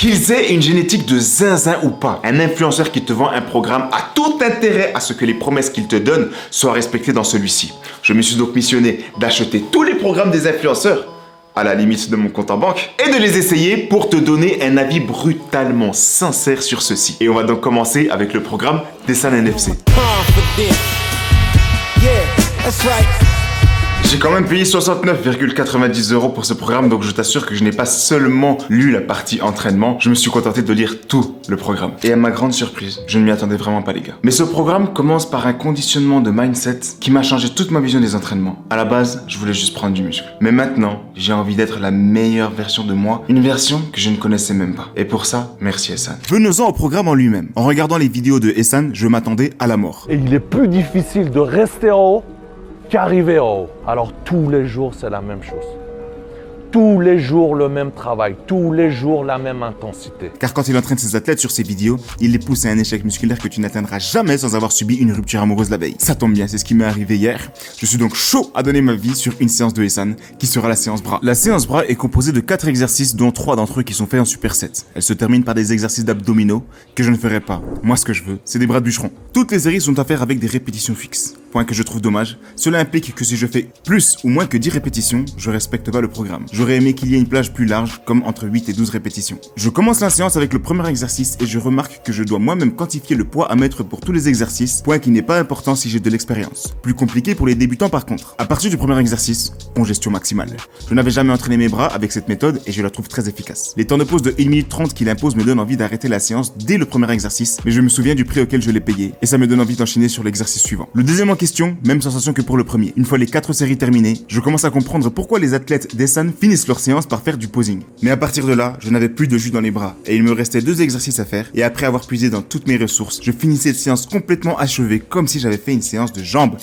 Qu'ils aient une génétique de zinzin ou pas, un influenceur qui te vend un programme a tout intérêt à ce que les promesses qu'il te donne soient respectées dans celui-ci. Je me suis donc missionné d'acheter tous les programmes des influenceurs, à la limite de mon compte en banque, et de les essayer pour te donner un avis brutalement sincère sur ceci. Et on va donc commencer avec le programme Dessan NFC. J'ai quand même payé 69,90 € pour ce programme, donc je t'assure que je n'ai pas seulement lu la partie entraînement, je me suis contenté de lire tout le programme. Et à ma grande surprise, je ne m'y attendais vraiment pas les gars. Mais ce programme commence par un conditionnement de mindset qui m'a changé toute ma vision des entraînements. À la base, je voulais juste prendre du muscle. Mais maintenant, j'ai envie d'être la meilleure version de moi, une version que je ne connaissais même pas. Et pour ça, merci Ehsan. Venons-en au programme en lui-même. En regardant les vidéos de Ehsan, je m'attendais à la mort. Et il est plus difficile de rester en haut qu'arriver en haut. Alors tous les jours, c'est la même chose. Tous les jours, le même travail. Tous les jours, la même intensité. Car quand il entraîne ses athlètes sur ses vidéos, il les pousse à un échec musculaire que tu n'atteindras jamais sans avoir subi une rupture amoureuse la veille. Ça tombe bien, c'est ce qui m'est arrivé hier. Je suis donc chaud à donner ma vie sur une séance de Ehsan, qui sera la séance bras. La séance bras est composée de 4 exercices, dont 3 d'entre eux qui sont faits en superset. Elle se termine par des exercices d'abdominaux que je ne ferai pas. Moi, ce que je veux, c'est des bras de bûcheron. Toutes les séries sont à faire avec des répétitions fixes. Point que je trouve dommage. Cela implique que si je fais plus ou moins que 10 répétitions, je respecte pas le programme. J'aurais aimé qu'il y ait une plage plus large, comme entre 8 et 12 répétitions. Je commence la séance avec le premier exercice et je remarque que je dois moi-même quantifier le poids à mettre pour tous les exercices, point qui n'est pas important si j'ai de l'expérience. Plus compliqué pour les débutants par contre. À partir du premier exercice, congestion maximale. Je n'avais jamais entraîné mes bras avec cette méthode et je la trouve très efficace. Les temps de pause de 1 minute 30 qu'il impose me donnent envie d'arrêter la séance dès le premier exercice, mais je me souviens du prix auquel je l'ai payé et ça me donne envie d'enchaîner sur l'exercice suivant. Le deuxième en question, même sensation que pour le premier. Une fois les 4 séries terminées, je commence à comprendre pourquoi les athlètes d'Ehsan finissent leur séance par faire du posing. Mais à partir de là, je n'avais plus de jus dans les bras et il me restait 2 exercices à faire et après avoir puisé dans toutes mes ressources, je finissais cette séance complètement achevée comme si j'avais fait une séance de jambes.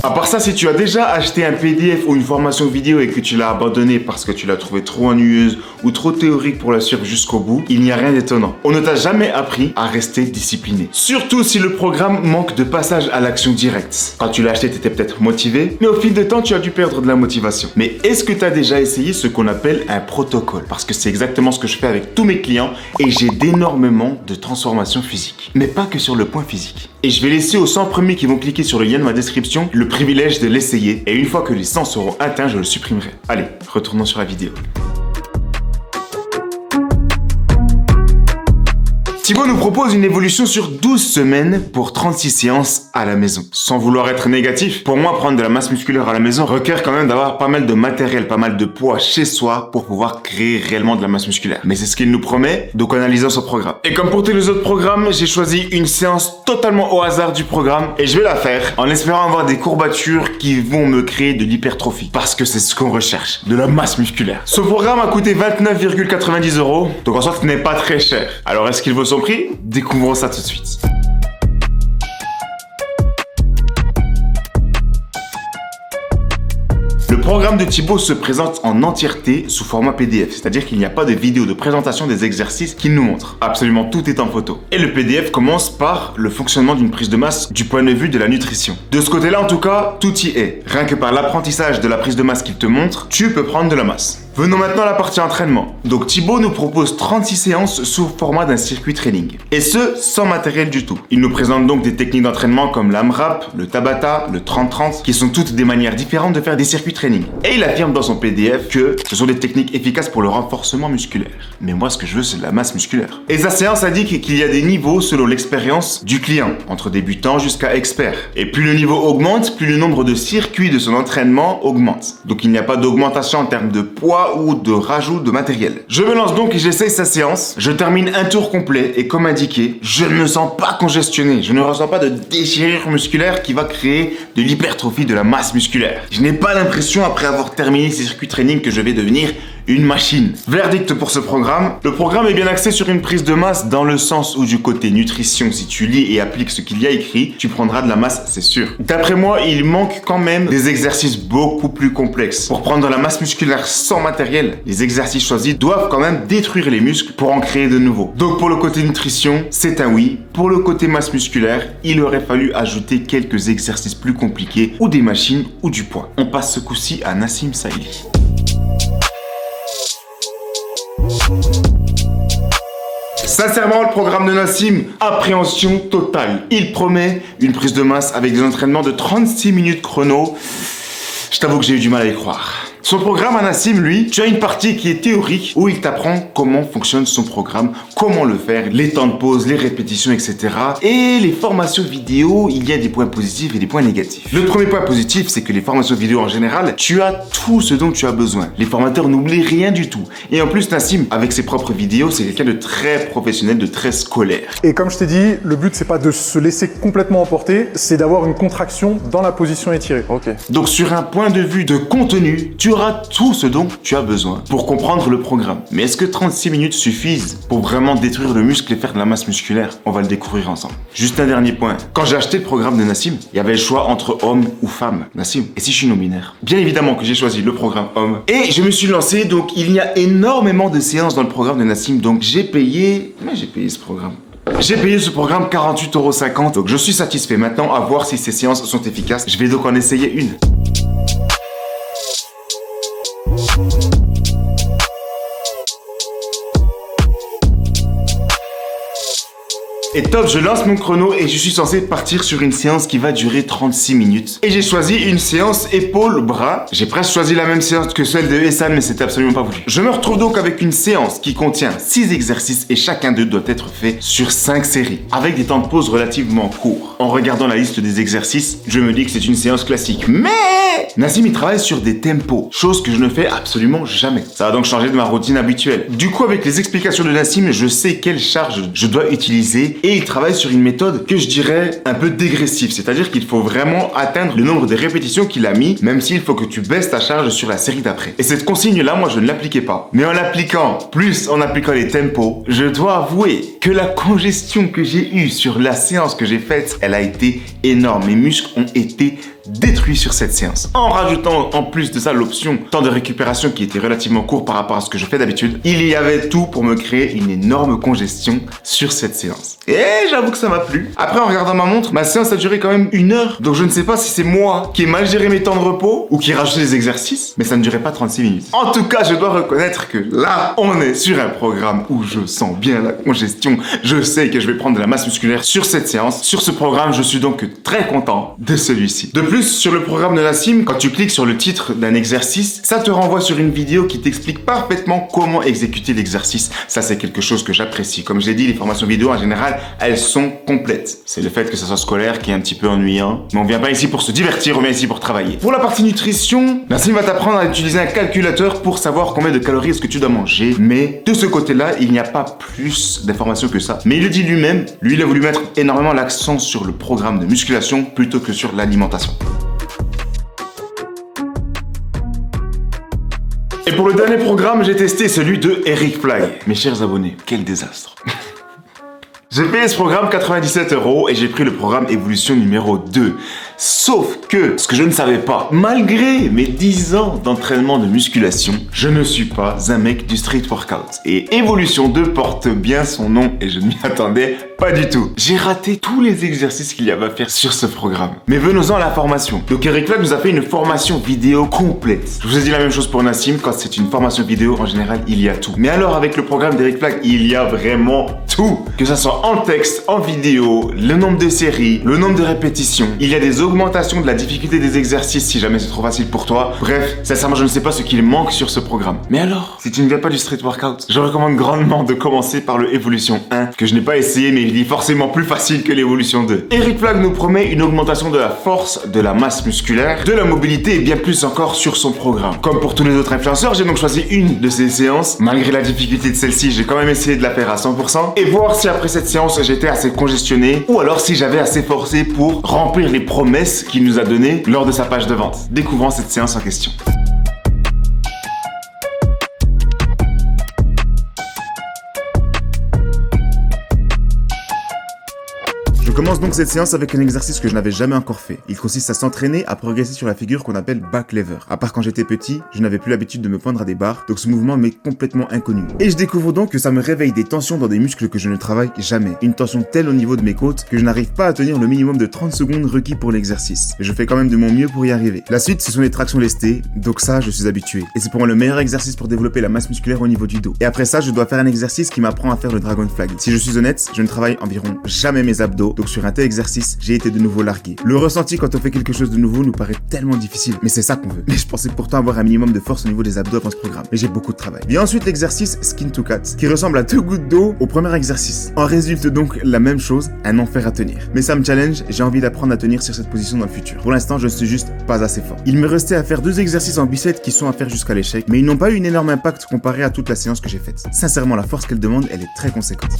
À part ça, si tu as déjà acheté un PDF ou une formation vidéo et que tu l'as abandonné parce que tu l'as trouvée trop ennuyeuse ou trop théorique pour la suivre jusqu'au bout, il n'y a rien d'étonnant. On ne t'a jamais appris à rester discipliné. Surtout si le programme manque de passage à l'action directe. Quand tu l'as acheté, tu étais peut-être motivé, mais au fil de temps, tu as dû perdre de la motivation. Mais est-ce que tu as déjà essayé ce qu'on appelle un protocole? Parce que c'est exactement ce que je fais avec tous mes clients et j'ai d'énormément de transformations physiques. Mais pas que sur le point physique. Et je vais laisser aux 100 premiers qui vont cliquer sur le lien de ma description le privilège de l'essayer. Et une fois que les 100 seront atteints, je le supprimerai. Allez, retournons sur la vidéo. Thibaut nous propose une évolution sur 12 semaines pour 36 séances à la maison. Sans vouloir être négatif, pour moi, prendre de la masse musculaire à la maison requiert quand même d'avoir pas mal de matériel, pas mal de poids chez soi pour pouvoir créer réellement de la masse musculaire. Mais c'est ce qu'il nous promet, donc analysons son programme. Et comme pour tous les autres programmes, j'ai choisi une séance totalement au hasard du programme et je vais la faire en espérant avoir des courbatures qui vont me créer de l'hypertrophie. Parce que c'est ce qu'on recherche, de la masse musculaire. Ce programme a coûté 29,90 €, donc en soi, ce n'est pas très cher. Alors est-ce qu'il vaut son prix? Découvrons ça tout de suite. Le programme de Thibaut se présente en entièreté sous format PDF, c'est-à-dire qu'il n'y a pas de vidéo de présentation des exercices qu'il nous montre. Absolument tout est en photo. Et le PDF commence par le fonctionnement d'une prise de masse du point de vue de la nutrition. De ce côté-là, en tout cas, tout y est. Rien que par l'apprentissage de la prise de masse qu'il te montre, tu peux prendre de la masse. Venons maintenant à la partie entraînement. Donc Thibaut nous propose 36 séances sous format d'un circuit training. Et ce, sans matériel du tout. Il nous présente donc des techniques d'entraînement comme l'AMRAP, le Tabata, le 30-30, qui sont toutes des manières différentes de faire des circuits training. Et il affirme dans son PDF que ce sont des techniques efficaces pour le renforcement musculaire. Mais moi, ce que je veux, c'est de la masse musculaire. Et sa séance indique qu'il y a des niveaux selon l'expérience du client, entre débutant jusqu'à expert. Et plus le niveau augmente, plus le nombre de circuits de son entraînement augmente. Donc il n'y a pas d'augmentation en termes de poids ou de rajout de matériel. Je me lance donc et j'essaye sa séance. Je termine un tour complet et comme indiqué, je ne me sens pas congestionné. Je ne ressens pas de déchirure musculaire qui va créer de l'hypertrophie de la masse musculaire. Je n'ai pas l'impression après avoir terminé ces circuits training que je vais devenir une machine. Verdict pour ce programme, le programme est bien axé sur une prise de masse dans le sens où du côté nutrition, si tu lis et appliques ce qu'il y a écrit, tu prendras de la masse, c'est sûr. D'après moi, il manque quand même des exercices beaucoup plus complexes. Pour prendre de la masse musculaire sans matériel, les exercices choisis doivent quand même détruire les muscles pour en créer de nouveaux. Donc pour le côté nutrition, c'est un oui. Pour le côté masse musculaire, il aurait fallu ajouter quelques exercices plus compliqués ou des machines ou du poids. On passe ce coup-ci à Nassim Saïli. Sincèrement, le programme de Nassim, appréhension totale. Il promet une prise de masse avec des entraînements de 36 minutes chrono. Je t'avoue que j'ai eu du mal à y croire. Son programme à Nassim, lui, tu as une partie qui est théorique où il t'apprend comment fonctionne son programme, comment le faire, les temps de pause, les répétitions, etc. Et les formations vidéo, il y a des points positifs et des points négatifs. Le premier point positif, c'est que les formations vidéo en général, tu as tout ce dont tu as besoin. Les formateurs n'oublient rien du tout. Et en plus, Nassim, avec ses propres vidéos, c'est quelqu'un de très professionnel, de très scolaire. Et comme je t'ai dit, le but, c'est pas de se laisser complètement emporter, c'est d'avoir une contraction dans la position étirée. Ok. Donc sur un point de vue de contenu, tu auras tout ce dont tu as besoin pour comprendre le programme. Mais est-ce que 36 minutes suffisent pour vraiment détruire le muscle et faire de la masse musculaire? On va le découvrir ensemble. Juste un dernier point. Quand j'ai acheté le programme de Nassim, il y avait le choix entre homme ou femme. Nassim, et si je suis non-binaire? Bien évidemment que j'ai choisi le programme homme. Et je me suis lancé, donc il y a énormément de séances dans le programme de Nassim, donc j'ai payé ce programme. J'ai payé ce programme 48,50 €, donc je suis satisfait. Maintenant, à voir si ces séances sont efficaces. Je vais donc en essayer une. Et top, je lance mon chrono et je suis censé partir sur une séance qui va durer 36 minutes. Et j'ai choisi une séance épaules-bras. J'ai presque choisi la même séance que celle de Ehsan, mais c'était absolument pas voulu. Je me retrouve donc avec une séance qui contient 6 exercices et chacun d'eux doit être fait sur 5 séries, avec des temps de pause relativement courts. En regardant la liste des exercices, je me dis que c'est une séance classique. Mais Nassim, il travaille sur des tempos, chose que je ne fais absolument jamais. Ça va donc changer de ma routine habituelle. Du coup, avec les explications de Nassim, je sais quelle charge je dois utiliser. Et il travaille sur une méthode que je dirais un peu dégressive, c'est-à-dire qu'il faut vraiment atteindre le nombre de répétitions qu'il a mis, même s'il faut que tu baisses ta charge sur la série d'après. Et cette consigne-là, moi, je ne l'appliquais pas. Mais en l'appliquant, plus en appliquant les tempos, je dois avouer que la congestion que j'ai eue sur la séance que j'ai faite, elle a été énorme. Mes muscles ont été détruit sur cette séance. En rajoutant en plus de ça l'option temps de récupération qui était relativement court par rapport à ce que je fais d'habitude, il y avait tout pour me créer une énorme congestion sur cette séance. Et j'avoue que ça m'a plu. Après, en regardant ma montre, ma séance a duré quand même 1 heure. Donc je ne sais pas si c'est moi qui ai mal géré mes temps de repos ou qui ai rajouté des exercices, mais ça ne durait pas 36 minutes. En tout cas, je dois reconnaître que là, on est sur un programme où je sens bien la congestion. Je sais que je vais prendre de la masse musculaire sur cette séance. Sur ce programme, je suis donc très content de celui-ci. De plus, sur le programme de Nassim, quand tu cliques sur le titre d'un exercice, ça te renvoie sur une vidéo qui t'explique parfaitement comment exécuter l'exercice. Ça, c'est quelque chose que j'apprécie. Comme je l'ai dit, les formations vidéo, en général, elles sont complètes. C'est le fait que ça soit scolaire qui est un petit peu ennuyant. Mais on vient pas ici pour se divertir, on vient ici pour travailler. Pour la partie nutrition, Nassim va t'apprendre à utiliser un calculateur pour savoir combien de calories est-ce que tu dois manger. Mais de ce côté-là, il n'y a pas plus d'informations que ça. Mais il le dit lui-même, lui, il a voulu mettre énormément l'accent sur le programme de musculation plutôt que sur l'alimentation. Et pour le dernier programme, j'ai testé celui de Eric Flag. Mes chers abonnés, quel désastre. J'ai payé ce programme 97 € et j'ai pris le programme Évolution numéro 2. Sauf que, ce que je ne savais pas, malgré mes 10 ans d'entraînement de musculation, je ne suis pas un mec du street workout. Et Évolution 2 porte bien son nom et je ne m'y attendais pas du tout. J'ai raté tous les exercices qu'il y avait à faire sur ce programme. Mais venons-en à la formation. Donc Eric Flag nous a fait une formation vidéo complète. Je vous ai dit la même chose pour Nassim, quand c'est une formation vidéo, en général, il y a tout. Mais alors avec le programme d'Eric Flag, il y a vraiment tout. Que ça soit en texte, en vidéo, le nombre de séries, le nombre de répétitions. Il y a des augmentations de la difficulté des exercices si jamais c'est trop facile pour toi. Bref, sincèrement, je ne sais pas ce qu'il manque sur ce programme. Mais alors, si tu ne viens pas du street workout, je recommande grandement de commencer par le Évolution 1, que je n'ai pas essayé, mais il est forcément plus facile que l'Évolution 2. Eric Flag nous promet une augmentation de la force, de la masse musculaire, de la mobilité et bien plus encore sur son programme. Comme pour tous les autres influenceurs, j'ai donc choisi une de ces séances. Malgré la difficulté de celle-ci, j'ai quand même essayé de la faire à 100% et voir si après cette séance, j'étais assez congestionné ou alors si j'avais assez forcé pour remplir les promesses qu'il nous a données lors de sa page de vente. Découvrons cette séance en question. commence donc cette séance avec un exercice que je n'avais jamais encore fait. Il consiste à s'entraîner à progresser sur la figure qu'on appelle back lever. À part quand j'étais petit, je n'avais plus l'habitude de me pendre à des barres, donc ce mouvement m'est complètement inconnu. Et je découvre donc que ça me réveille des tensions dans des muscles que je ne travaille jamais. Une tension telle au niveau de mes côtes que je n'arrive pas à tenir le minimum de 30 secondes requis pour l'exercice. Mais je fais quand même de mon mieux pour y arriver. La suite, ce sont les tractions lestées, donc ça, je suis habitué. Et c'est pour moi le meilleur exercice pour développer la masse musculaire au niveau du dos. Et après ça, je dois faire un exercice qui m'apprend à faire le dragon flag. Si je suis honnête, je ne travaille environ jamais mes abdos, donc sur un tel exercice, j'ai été de nouveau largué. Le ressenti quand on fait quelque chose de nouveau nous paraît tellement difficile, mais c'est ça qu'on veut. Mais je pensais pourtant avoir un minimum de force au niveau des abdos avant ce programme. Mais j'ai beaucoup de travail. Vient ensuite l'exercice skin to cat, qui ressemble à 2 gouttes d'eau au premier exercice. En résulte donc la même chose, un enfer à tenir. Mais ça me challenge, j'ai envie d'apprendre à tenir sur cette position dans le futur. Pour l'instant, je ne suis juste pas assez fort. Il me restait à faire 2 exercices en biceps qui sont à faire jusqu'à l'échec, mais ils n'ont pas eu un énorme impact comparé à toute la séance que j'ai faite. Sincèrement, la force qu'elle demande, elle est très conséquente.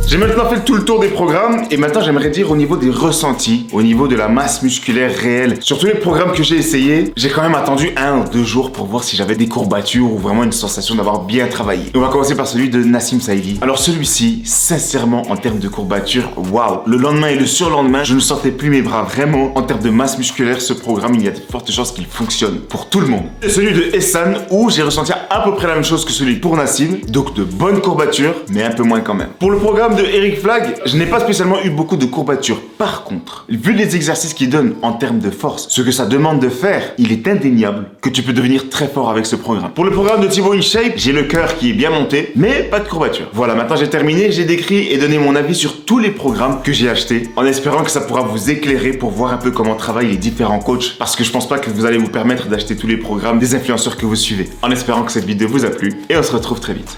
J'ai maintenant fait tout le tour des programmes et maintenant j'aimerais dire au niveau des ressentis, au niveau de la masse musculaire réelle. Sur tous les programmes que j'ai essayés, j'ai quand même attendu 1 ou 2 jours pour voir si j'avais des courbatures ou vraiment une sensation d'avoir bien travaillé. Et on va commencer par celui de Nassim Saïdi. Alors celui-ci, sincèrement en termes de courbatures, waouh. Le lendemain et le surlendemain, je ne sentais plus mes bras. Vraiment, en termes de masse musculaire, ce programme, il y a de fortes chances qu'il fonctionne pour tout le monde. Et celui de Ehsan où j'ai ressenti à peu près la même chose que celui pour Nassim, donc de bonnes courbatures, mais un peu moins quand même. Pour le programme de Eric Flag, je n'ai pas spécialement eu beaucoup de courbatures. Par contre, vu les exercices qu'il donne en termes de force, ce que ça demande de faire, il est indéniable que tu peux devenir très fort avec ce programme. Pour le programme de Thibaut InShape, j'ai le cœur qui est bien monté, mais pas de courbatures. Voilà, maintenant j'ai terminé, j'ai décrit et donné mon avis sur tous les programmes que j'ai achetés, en espérant que ça pourra vous éclairer pour voir un peu comment travaillent les différents coachs, parce que je pense pas que vous allez vous permettre d'acheter tous les programmes des influenceurs que vous suivez. En espérant que cette vidéo vous a plu, et on se retrouve très vite.